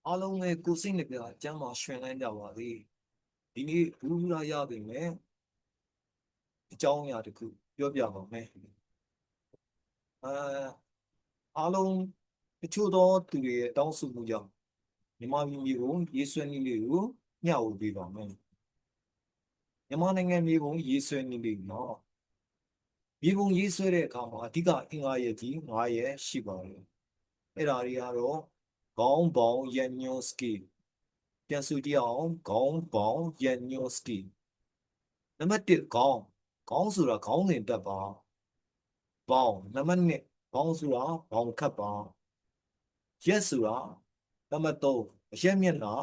အားလုံးပဲကိုယ်စိတ်နှပြအကျမ်းမှာရှင်လန်းကြပါသည်ဒီနေ့ဘူးရရပြီမယ်အကြောင်းအရာတစ်ခုပြောပြပါမယ်အဲအားလုံးတချို့သောသူတွေရဲ့တောင်းဆိုမှုကြောင့်မြန်မာပြည်မျိုးကိုရေးဆွဲနည်းလေးကိုမျှဝေပေးပါမယ်မြန်မာနိုင်ငံမျိုးကိုရေးဆွဲနည်းလေးနော်မြေပုံရေးဆွဲတဲ့အခါမှာအဓိကအင်္ဂါရပ်ကြီး9ရပ်ရှိပါတယ်အဲ့ဒါတွေကတော့ခေါင်းပေါင်းရန်ညွန်စကီပြန်စုကြည့်အောင်ခေါင်းပေါင်းရန်ညွန်စကီနံပါတ်1ခေါင်းဆိုတာခေါင်းစဉ်တက်ပါပေါင်းနံပါတ်2ခေါင်းဆိုတာဘောင်ခတ်ပါရက်ဆိုတာနံပါတ်3အရက်မျက်နှာ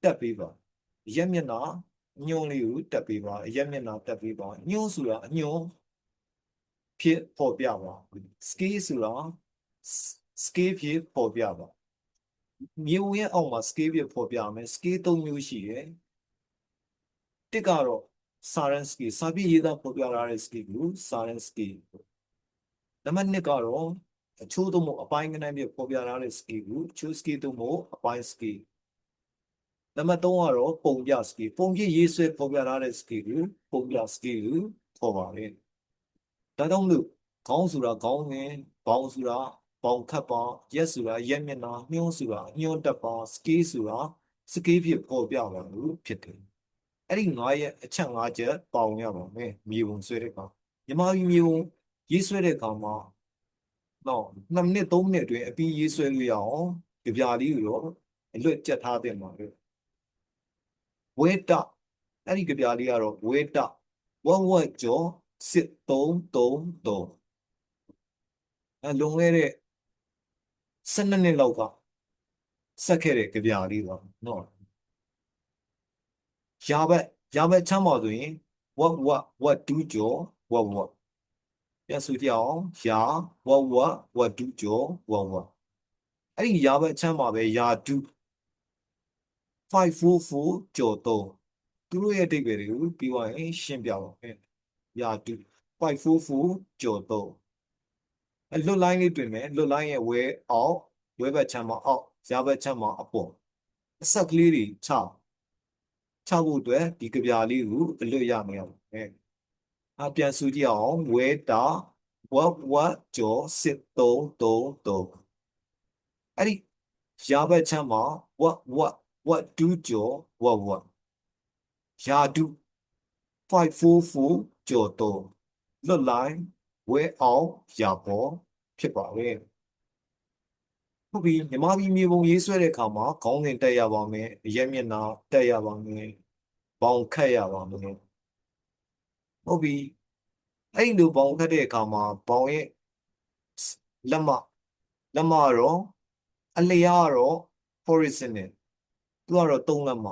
တက်ပေးပါအရက်မျက်နှာညွှန်းလေးကိုတက်ပေးပါအရက်မျက်နှာတက်ပေးပါညွှန်းဆိုတာအညွှန်းဖြစ်ပေါ်ပြပါစကေးဆိုတာစကေးဖြစ်ပေါ်ပြပါမြေဝင်ရဲ့အောက်မှာစကေးဖြစ်ပေါ်ပြမယ်စကေး3မျိုးရှိတယ်တစ်ကတော့စာရန်စကီစာပြည့်ရေးသားပေါ်ပြထားတဲ့စကီကိုစာရန်စကီနံပါတ်2ကတော့အချိုးသို့မဟုတ်အပိုင်းကဏ္ဍပြပေါ်ပြထားတဲ့စကီကိုအချိုးစကီသို့မဟုတ်အပိုင်းစကီနံပါတ်3ကတော့ပုံပြစကီပုံပြရေးဆွဲပေါ်ပြထားတဲ့စကီကိုပုံပြစကီကိုခေါ်ပါတယ်ဒါကြောင့်လို့ခေါင်းဆိုတာခေါင်းဝင်ဘောင်ဆိုတာဘောင်ခတ်ပါရက်ဆိုတာရက်မျက်နှာညွှန်းဆိုတာညွှန်းတက်ပါစကီဆိုတာစကီဖြစ်ပေါ်ပြပါလို့ဖြစ်တယ်အဲ့ဒီ9ရက်အချက်5ချက်ပေါင်ရပါမယ်မြေပုံဆွဲတဲ့ကောင်မြန်မာပြည်မြေပုံရေးဆွဲတဲ့ကောင်မှာတော့2မိနစ်3မိနစ်အတွင်းအပြီးရေးဆွဲလို့ရအောင်ကြပြလေးကိုတော့အလွတ်ကြက်ထားတဲ့မှာပဲဝဲတအဲ့ဒီကြပြလေးကတော့ဝဲတဝဝကျော်စစ်333လွန်ခဲ့တဲ့12နှစ်လောက်ကဆက်ခဲ့တဲ့ကြပြလေးပါနော်ရာဘက်ချမ်းပါဆိုရင်ဝတူးကျော်ဝပြန်ဆိုကြအောင်ရာဝတူးကျော်ဝအဲ့ဒီရာဘက်ချမ်းပါပဲရာတူး544ကျော်3သူတို့ရဲ့အဓိပ္ပာယ်တွေကိုပြီးသွားရင်ရှင်းပြပါမယ်ရာတူး544ကျော်3လွတ်လိုင်းလေးတွင်မယ်လွတ်လိုင်းရဲ့ဝဲအောက်ဝဲဘက်ချမ်းပါအောက်ရာဘက်ချမ်းပါအပေါ်အဆက်ကလေးတွေချဖို့အတွက်ဒီကြပြလေးကိုအလွတ်ရမယ်ပြန်စုကြည့်အောင်ဝဲတာဝကျော်စစ်333အဲ့ဒီရာဘက်ချမ်းမှာဝတူးကျော်ဝရာတူ544ကျော်3လွတ်လိုက်ဝဲအောင်ရာပေါ်ဖြစ်ပါလေဟုတ်ပြီမြန်မာပြည်မြေပုံရေးဆွဲတဲ့အခါမှာခေါင်းစဉ်တက်ရပါမယ်အရက်မျက်နှာတက်ရပါမယ်ဘောင်ခတ်ရပါမယ်ဟုတ်ပြီအဲ့ဒီလိုဘောင်ခတ်တဲ့အခါမှာဘောင်ရဲ့လက်မကတော့အလျားကတော့ horizontal သူကတော့3လက်မ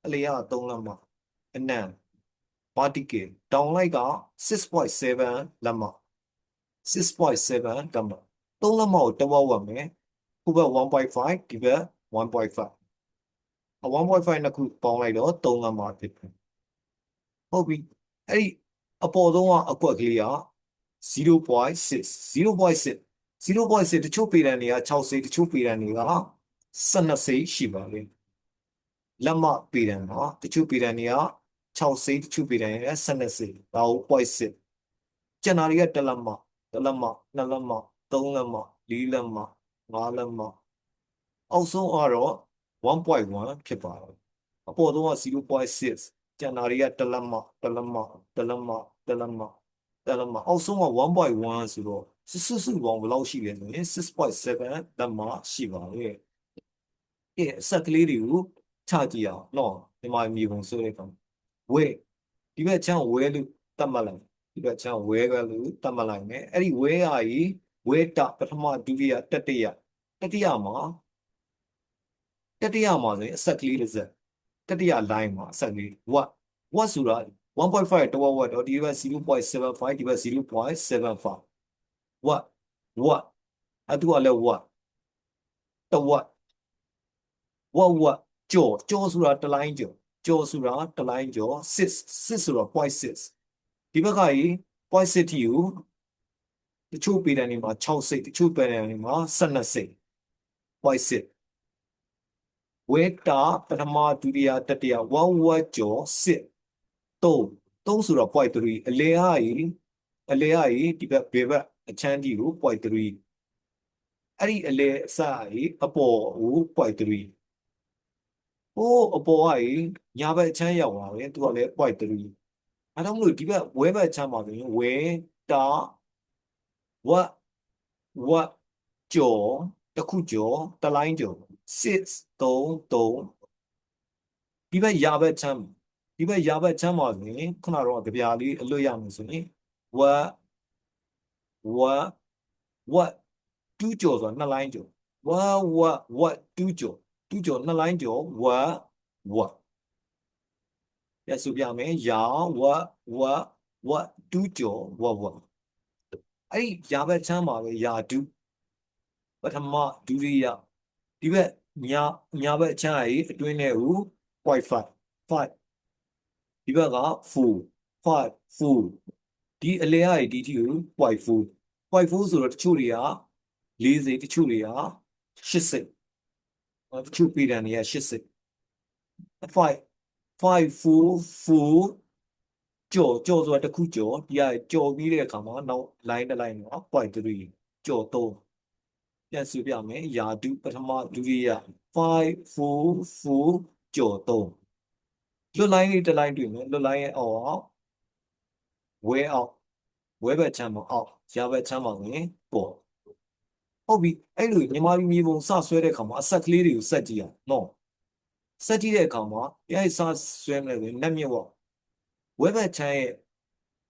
အလျား3လက်မအနံ vertical တောင်လိုက်က6.7လက်မ6.7လက်မ3လက်မကိုတဝက်ဝက်မယ်ခုဘက်1.5ဒီဘက်1.5 1.5နှစ်ခုပေါင်းလိုက်တော့3လက်မဖြစ်တယ်ဟုတ်ပြီအဲ့ဒီအပေါ်ဆုံးကအကွက်ကလေးက0.6 တချို့ပေတံတွေက6စိတ်တချို့ပေတံတွေက12စိတ်ရှိပါလေလက်မပေတံမှာတချို့ပေတံတွေက6စိတ်တချို့ပေတံတွေက12စိတ်ဒါကို 0.6 ကျန်တာတွေက1လက်မ2လက်မ3လက်မ4လက်မ5လက်မအောက်ဆုံးကတော့1.1ဖြစ်ပါတယ်အပေါ်ဆုံးက0.6ကျန်တာတွေက1လက်မ1လက်မ1လက်မ1လက်မအောက်ဆုံးက1.1ဆိုတော့စုပေါင်းဘယ်လောက်ရှိလဲဆိုရင်6.7လက်မရှိပါဘူးအဆက်ကလေးတွေကိုချကြည့်အောင်နော်ဒီမှာမြေပုံဆွဲတဲ့ကောင်ဝဲဒီဘက်ချမ်းဝဲလို့တတ်မှတ်လိုက်ဒီဘက်ချမ်းဝဲပဲလို့တတ်မှတ်လိုက်မယ်အဲ့ဒီဝဲဟာကြီးဝဲတပထမဒုတိယတတိယမှာဆိုရင်အဆက်ကလေးတစ်စက်တတိယ line မှာအဆက်ကလေးဝတ်ဆိုတာ1.5တဝက်တော့ဒီဘက်0.75ဒီဘက်0.75ဝတ်အဲ့သူကလည်းဝတ်တဝက်ဝကျော်ဆိုတာတလိုင်းကျော်ဆိုတာတလိုင်းကျော်6ဆိုတာ 0.6 ဒီဘက်ကကြီး 0.6 တီကိုတချို့ပေတံတွေမှာ6စိတ်တချို့ပေတံတွေမှာ12စိတ် 0.6ဝဲတာပထမဒုတိယတတိယ1ဝက်ကျော်6 3ဆိုတော့ 0.3 အလေကကြီးဒီဘက်ဘေးဘက်အချမ်းကြီးကို 0.3 အဲ့ဒီအလေအစကြီးအပေါ်ကို 0.3 ဟိုးအပေါ်ကကြီးညာဘက်အချမ်းရောက်သွားတယ်သူကလည်း 0.3 အဲ့တော့မလို့ဒီဘက်ဝဲဘက်အချမ်းမှာဆိုရင်ဝဲတာဝက်ကျော်တစ်ခုကျော်တစ်လိုင်းကျော်6 3 3ဒီဘက်ရာဘက်ချမ်းမှာဆိုရင်ခုနတော့ကြပြားလေးအလွတ်ရမယ်ဆိုရင်ဝက်2ကျော်ဆိုတာ2လိုင်းကျော်ဝက်2ကျော်2လိုင်းကျော်ဝက်ရစုပြမယ်ရာဝက်2ကျော်ဝက်အဲ့ဒီရာဘက်ချမ်းမှာပဲရာဒုပထမဒုတိယဒီဘက်ညာဘက်ချမ်းကြီးအတွင်းထဲကို0.5ဒီဘက်က4ဒီအလဲရဒီတီကို0.4ဆိုတော့တချို့တွေက40တချို့တွေက80တချို့ပြည်တန်တွေက80 544ကျော်ဆိုတာတစ်ခုကျော်ဒီကကျော်ပြီးတဲ့အခါမှာနောက် line တစ် line တော့ 0.3ကျော်3ပြန်စုပြမယ်ယာတုပထမဒုတိယ544ကျော်3လွတ် line လေးတစ် line တွေ့မယ်လွတ် line ရဲ့အောက်ဝဲဘက်ချမ်းမှာအောက်ရာဘက်ချမ်းမှာဝင်ပေါ်ဟုတ်ပြီအဲ့လိုမြန်မာပြည်မြေပုံစဆွဲတဲ့အခါမှာအဆက်ကလေးတွေကိုဆက်ကြည့်ရနော်ဆက်ကြည့်တဲ့အခါမှာအဲ့စဆွဲမယ်ဆိုရင်နက်မြက်ပေါ့ဝဲဘက်ချမ်းရဲ့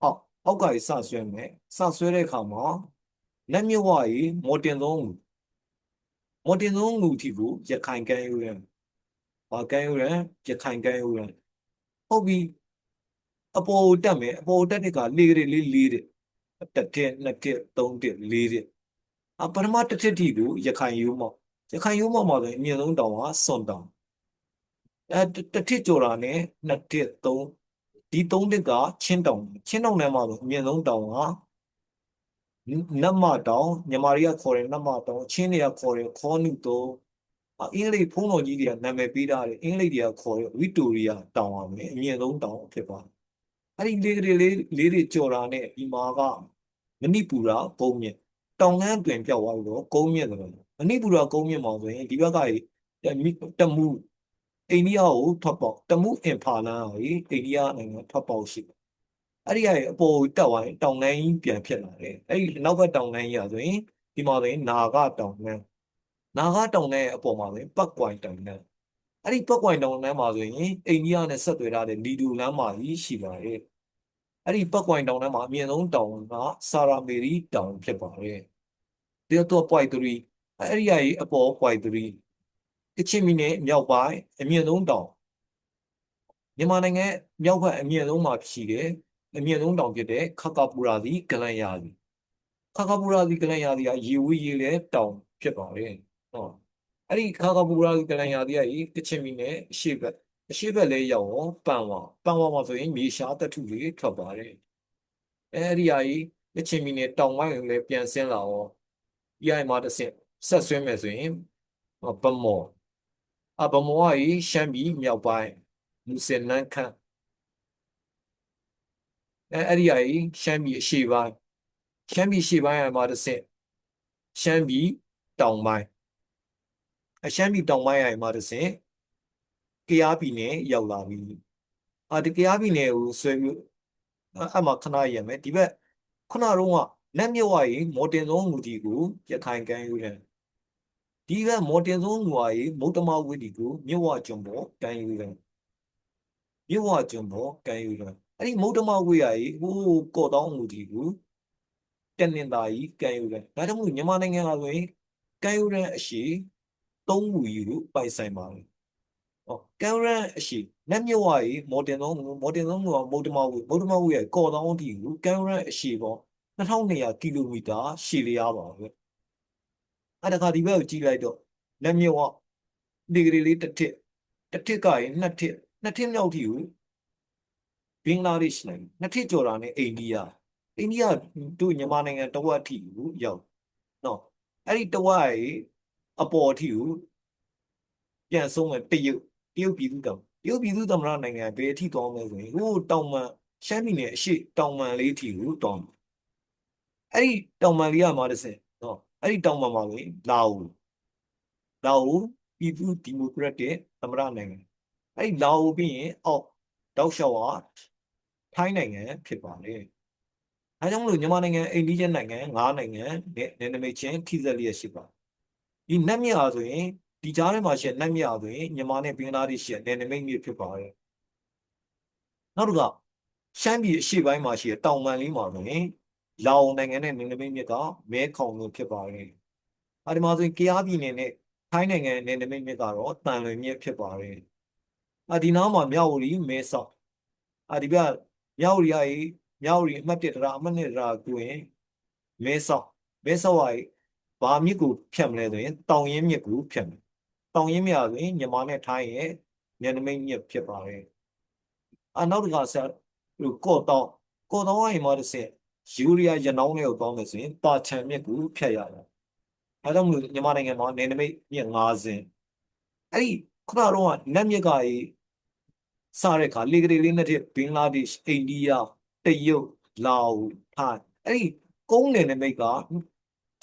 အောက်ကစဆွဲမယ်စဆွဲတဲ့အခါမှာနက်မြက်ဝကြီးမော်တင်သုံးငူတီကိုရခိုင်ကမ်းရိုးရန်ဘာကမ်းရိုးရန်ရခိုင်ကမ်းရိုးရန်ဟုတ်ပြီအပေါ်တက်မယ်အပေါ်တက်တဲ့ကလေးတဲ့တစ်ထစ်နှစ်ထစ်သုံးထစ်လေးထစ်ပထမတစ်ထစ်တီကိုရခိုင်ရိုးမောက်မှာဆိုရင်အမြင့်ဆုံးတောင်ကစွန်တောင်တစ်ထစ်ကျော်တာနဲ့နှစ်ထစ်သုံးဒီသုံးထစ်ကချင်းတောင်ထဲမှာဆိုအမြင့်ဆုံးတောင်ကနတ်မတောင်မြန်မာတွေကခေါ်တယ်နတ်မတောင်ချင်းတွေကခေါ်တယ်ခေါနုတောအင်္ဂလိပ်ဖုန်းတော်ကြီးတွေကနာမည်ပေးထားတယ်အင်္ဂလိပ်တွေကခေါ်တယ်ဝီတိုရီယာတောင်ပါမယ်အမြင့်ဆုံးတောင်ဖြစ်ပါတယ်အဲ့ဒီလေးတွေကြော်တာနဲ့ဒီမှာကမဏိပူရကုန်းမြင့်တောင်ကန်းတွင်ပြောက်သွားပြီးတော့ကုန်းမြင့်တယ်မဏိပူရကုန်းမြင့်မှာဆိုရင်ဒီဘက်ကတမူအိန္ဒိယကိုထွက်ပေါက်တမူအင်ဖာလန်ကိုအိန္ဒိယနိုင်ငံထွက်ပေါက်ရှိတယ်အဲ့ဒီကအပေါ်တက်သွားရင်တောင်တန်းကြီးပြန်ဖြစ်လာတယ်အဲ့ဒီနောက်ဘက်တောင်တန်းကြီးဆိုရင်ဒီမှာဆိုရင်နာဂတောင်တန်းရဲ့အပေါ်မှာဆိုရင်ပတ်ကွိုင်တောင်တန်းအဲ့ဒီပတ်ကွိုင်တောင်တန်းမှာဆိုရင်အိန္ဒိယနဲ့ဆက်သွယ်ထားတဲ့လီဒူလမ်းမှာကြီးရှိပါတယ်အဲ့ဒီပတ်ကွိုင်တောင်တန်းမှာအမြင့်ဆုံးတောင်ကဆာရာမေရီတောင်ဖြစ်ပါတယ်ဒီတော့ 0.3 အဲ့ဒီကအပေါ် 0.3 ကချင်ပြည်နယ်မြောက်ပိုင်းအမြင့်ဆုံးတောင်မြန်မာနိုင်ငံမြောက်ဘက်အမြင့်ဆုံးမှာရှိတယ်အမြင့်ဆုံးတောင်ဖြစ်တဲ့ခါကာပူရာစီဂလန်ယာစီကရေဝေးရေလဲတောင်ဖြစ်ပါတယ်ဟောအဲ့ဒီခါကာပူရာစီဂလန်ယာစီကချင်ပြည်နယ်အရှေ့ဘက်လဲရောက်ရောပန်ဝါမှာဆိုရင်မြေရှားတထုတွေထွက်ပါတယ်အဲ့ဒီကချင်ပြည်နယ်တောင်ပိုင်းကိုလည်းပြန်ဆင်းလာရောဒီမှာတစ်ဆင့်ဆက်ဆွဲမယ်ဆိုရင်ဗမော်ရှမ်းပြည်မြောက်ပိုင်းမူဆယ်နန်းခမ်းအဲ့ဒီရှမ်းပြည်အရှေ့ပိုင်းမှာတစ်ဆင့်ရှမ်းပြည်တောင်ပိုင်းမှာတစ်ဆင့်ကယားပြည်နယ်ရောက်လာပြီဒီကယားပြည်နယ်ကိုဆွဲပြီးအဲ့မှာခဏရမယ်ဒီဘက်ခုနတော့ကနတ်မြဝကြီးမော်တင်ဆုံးငူတီကိုရခိုင်ကမ်းရိုးတန်းဒီကမော်တင်ဆုံးငူဝကြီးမုတ်တမဝိတီကိုမြဝကျွန်းပေါ်ကမ်းရိုးတန်းအဲ့ဒီမုတ်တမဝိကြီးဟိုးကော့တောင်းငူတီကိုတနင်္သာရီကမ်းရိုးတန်းဒါကြောင့်မို့မြန်မာနိုင်ငံကဆိုရင်ကမ်းရိုးတန်းအရှေသုံးငူကြီးကိုပိုင်ဆိုင်ပါတယ်ကမ်းရိုးတန်းအရှေနတ်မြဝကြီးမော်တင်ဆုံးငူကမုတ်တမဝိရဲ့ကော့တောင်းတီကိုကမ်းရိုးတန်းအရှေပေါ့2200ကီလိုမီတာရှည်လျားပါပဲအဲ့ဒါကဒီဘက်ကိုကြည့်လိုက်တော့လက်မြဝဒီဂရီလေးတစ်ထစ်ကရင်နှစ်ထစ်မြောက်တီကိုဘင်္ဂလားဒေ့ရှ်နိုင်ငံနှစ်ထစ်ကျော်တာနဲ့အိန္ဒိယတို့မြန်မာနိုင်ငံတဝက်ထိကိုရောက်နော်အဲ့ဒီတဝက် အပေါ်အထိကိုပြန်ဆုံးမဲ့တရုတ်ပြည်သူ့သမ္မတနိုင်ငံဘယ်အထိတောင်းလဲဆိုရင်ဟိုတောင်မှန်ရှမ်းပြည်နယ်အရှိတောင်မှန်လေးအထိကိုတောင်းအဲ့ဒီတောင်မှန်လေးကမှတစ်ဆင့်နော်အဲ့ဒီတောင်မှန်မှာလေလာအိုပြည်သူ့ဒီမိုကရက်တစ်သမ္မတနိုင်ငံအဲ့ဒီလာအိုပြီးရင်အောက်တောက်လျှောက်ဟာထိုင်းနိုင်ငံဖြစ်ပါတယ်အဲကြောင့်မလို့မြန်မာနိုင်ငံအိန္ဒိယနိုင်ငံ၅နိုင်ငံနဲ့နယ်နိမိတ်ချင်းထိစပ်လျက်ရှိပါဒီနတ်မြဟာဆိုရင်ဒီကြားထဲမှာရှိတဲ့နတ်မြဟာဆိုရင်မြန်မာနဲ့ဘင်္ဂလားဒေ့ရှ်ရဲ့နယ်နိမိတ်မြစ်ဖြစ်ပါတယ်နောက်တစ်ခါရှမ်းပြည်အရှေ့ပိုင်းမှာရှိတဲ့တောင်ပန်လေးမှာဆိုရင်လာအိုနိုင်ငံနဲ့နယ်နိမိတ်မြစ်ကမဲခေါင်မြို့ဖြစ်ပါတယ်အဲဒီမှာဆိုရင်ကယားပြည်နယ်နဲ့ထိုင်းနိုင်ငံနယ်နိမိတ်မြစ်ကတော့တန်လွင်မြစ်ဖြစ်ပါတယ်ဒီနားမှာမြဝတီမဲဆောက်ဒီကမြဝတီအမှတ်1တရားအမှတ်2တရားကိုရင်မဲဆောက်ဟာဘာမြစ်ကိုဖြတ်မလဲဆိုရင်တောင်ရင်းမြစ်ကိုဖြတ်မယ်တောင်ရင်းမြစ်ဆိုရင်မြန်မာနဲ့ထိုင်းရဲ့နယ်နိမိတ်မြစ်ဖြစ်ပါတယ်နောက်တစ်ခါဆက်ကော့တောင်းအိမ်မှာတစ်ဆင့်ယူရီးယားရနောင်းတွေကိုတောင်းမယ်ဆိုရင်တာချန်မြစ်ကိုဖြတ်ရတယ်အဲကြောင့်မလို့မြန်မာနိုင်ငံမှာနယ်နိမိတ်မြစ်5စင်းအဲ့ဒီခုနကတော့နတ်မြစ်ကစားတဲ့အခါလေကလေးနဲ့ဘင်္ဂလားဒေ့ရှ်အိန္ဒိယတရုတ်လာအိုထိုင်းအဲ့ဒီကုန်းနယ်နိမိတ်က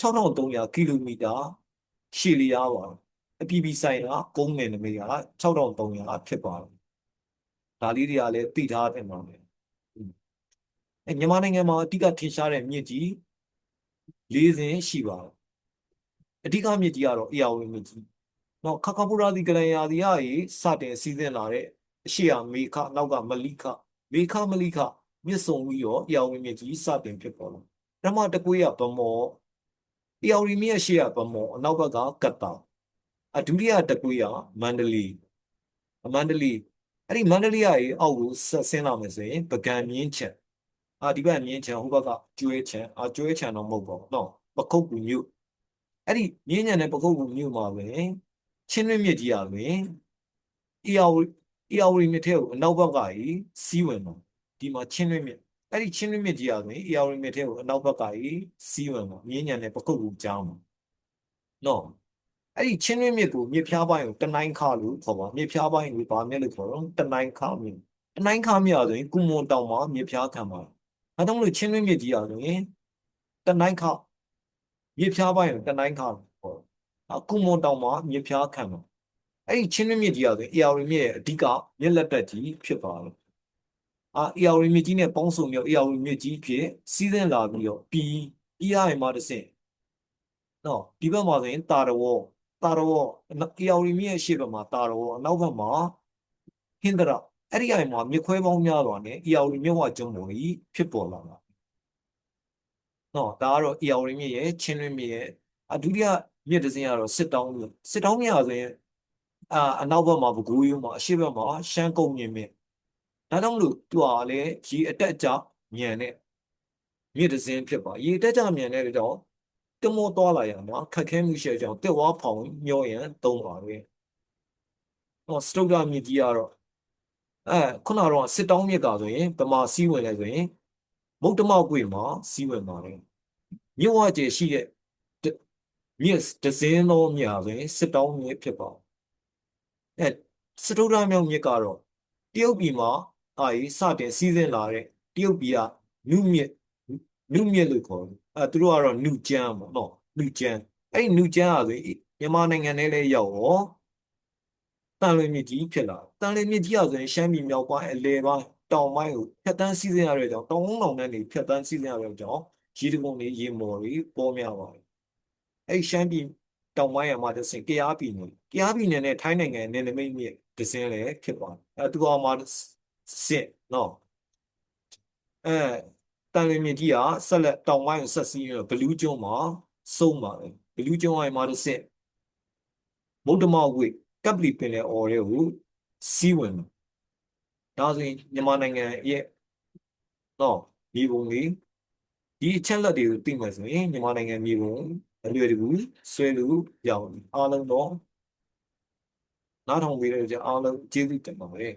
6300ကီလိုမီတာရှည်လျားပါအပြည်ပြည်ဆိုင်ရာကုန်းနယ်နိမိတ်က6300ဖြစ်ပါတယ်ဒါလေးတွေကလည်းသိထားတယ်မှာပဲမြန်မာနိုင်ငံမှာအဓိကထင်ရှားတဲ့မြစ်ကြီး၄စင်းရှိပါတယ်အဓိကမြစ်ကြီးကတော့ဧရာဝတီမြစ်ကြီးနောက်ခခပူရာဒီကလန်ယာဒီဟာစတင်စီးဆင်းလာတဲ့အရှိယာမေခနောက်ကမလိခမလိခမြစ်စုံပြီးတော့ဧရာဝတီမြစ်ကြီးစတင်ဖြစ်ပေါ်လာပထမတကွေးကဗမော်ဧရာဝတီမြစ်ရှိရဗမော်အနောက်ဘက်ကကတ္တာဒုတိယတကွေးကမန္တလေးအဲ့ဒီမန္တလေးရဲ့အောက်ကိုဆက်ဆင်းလာမယ်ဆိုရင်ပုဂံမြင်းချံဒီဘက်မြင်းချံဟိုဘက်ကကျွဲချံတော့မဟုတ်ပါဘူးနော်ပခုတ်ကူမြို့အဲ့ဒီမြင်းချံနဲ့ပခုတ်ကူမြို့မှာပဲချင်းတွင်းမြစ်ကြီးရပဲဧရာဝတီမြစ်ထဲကိုအနောက်ဘက်ကစီးဝင်မှာဒီမှာချင်းတွင်းမြစ်အဲ့ဒီချင်းတွင်းမြစ်ကြီးရဆိုရင်ဧရာဝတီမြစ်ထဲကိုအနောက်ဘက်ကစီးဝင်မှာမြင်းချံနဲ့ပခုတ်ကူကြားမှာနော်အဲ့ဒီချင်းတွင်းမြစ်ကိုမြစ်ဖျားပိုင်းကိုတနိုင်းခါလို့ခေါ်ပါမြစ်ဖျားပိုင်းကိုဗာမြစ်လို့ခေါ်တော့တနိုင်းခါမြစ်ဆိုရင်ကုမွန်တောင်မှာမြစ်ဖျားခံပါအဲကြောင့်မလို့ချင်းတွင်းမြစ်ကြီးရဆိုရင်တနိုင်းခါမြစ်ဖျားပိုင်းကိုတနိုင်းခါလို့ခေါ်ကုမွန်တောင်မှာမြစ်ဖျားခံပါအဲ့ဒီချင်းတွင်းမြစ်ကြီးရဆိုရင်ဧရာဝတီမြစ်ရဲ့အဓိကမြစ်လက်တက်ကြီးဖြစ်ပါလို့ဧရာဝတီမြစ်ကြီးနဲ့ပေါင်းစုံပြီးဧရာဝတီမြစ်ကြီးဖြစ်စီးဆင်းလာပြီးတော့ပြီးရရင်မှတစ်ဆင့်နော်ဒီဘက်မှာဆိုရင်တာရဝေါဧရာဝတီမြစ်ရဲ့ရှေ့ဘက်မှာတာရဝေါအနောက်ဘက်မှာဟင်္ဒရာအဲ့ဒီအိမ်မှာမြစ်ခွဲပေါင်းများစွာနဲ့ဧရာဝတီမြစ်ဝကျွန်းပေါ်ကြီးဖြစ်ပေါ်လာတာနော်ဒါကတော့ဧရာဝတီမြစ်ရဲ့ချင်းတွင်းမြစ်ရဲ့ဒုတိယမြစ်တစ်စင်းကတော့စစ်တောင်းမြစ်ဆိုရင်အနောက်ဘက်မှာပဲခူးရိုးမှာအရှေ့ဘက်မှာရှမ်းကုန်းမြစ်ဒါကြောင့်မလို့သူကလည်းရေအတက်အကျမြန်တဲ့မြစ်တစ်စင်းဖြစ်ပါရေတက်ကြမြန်တဲ့ကြောင့်တမောသွားလာရမှာခက်ခဲမှုရှိတဲ့ကြောင့်တက်ဝါဖောင်မျောရန်သုံးပါပဲစတုတ္ထမြစ်ကြီးကတော့ခုနကတော့စစ်တောင်းမြစ်ကဆိုရင်ဗမာစီးဝင်လဲဆိုရင်မုတ်တမောက်ကွေမှာစီးဝင်ပါတယ်မြစ်ဝကျရှိတဲ့မြစ်ဒဇင်းလုံးမြာဆိုရင်စစ်တောင်းမြစ်ဖြစ်ပါစတုတ္ထမြောက်မြစ်ကတော့တရုတ်ပြည်မှာစတင်စီးဆင်းလာတဲ့တရုတ်ပြည်ကနုမြစ်လို့ခေါ်တယ်သူတို့ကတော့နုကျန်းပေါ့နော်နုကျန်းအဲ့ဒီနုကျန်းဆိုရင်မြန်မာနိုင်ငံထဲလည်းရောက်ရောတန်လွင်မြစ်ကြီးဖြစ်လာတန်လွင်မြစ်ကြီးဆိုရင်ရှမ်းပြည်မြောက်ပိုင်းအလယ်ပိုင်းတောင်ပိုင်းကိုဖြတ်တန်းစီးဆင်းရတဲ့ကြောင့်တောင်ကုန်းတောင်တန်းတွေဖြတ်တန်းစီးဆင်းရတဲ့ကြောင့်ရေတကုန်းတွေရေမော်တွေပေါ်များပါတယ်အဲ့ရှမ်းပြည်တောင်ပိုင်းမှာတစ်ဆင့်ကယားပြည်နယ်နဲ့ထိုင်းနိုင်ငံနယ်နိမိတ်မြစ်တစ်ဆင့်လည်းဖြစ်ပါတယ်သူကမှာစစ်နော်တန်လွင်မြစ်ကြီးကဆက်လက်တောင်ပိုင်းကိုဆက်စီးပြီးတော့ဘလူးကျွန်းမှာဆုံးပါတယ်ဘလူးကျွန်းအိုင်မှာတစ်ဆင့်မုတ်တမောက်ဝိကပ်ပလီပင်လယ်အော်တွေကိုစီးဝင်ဒါဆိုရင်မြန်မာနိုင်ငံရဲ့နော်မြေပုံလေးဒီအချက်လက်တွေကိုသိမှဆိုရင်မြန်မာနိုင်ငံမြေပုံအလွယ်တကူဆွဲလို့ရအောင်အားလုံးတော့နားထောင်ပေးတဲ့အားလုံးကျေးဇူးတင်ပါတယ်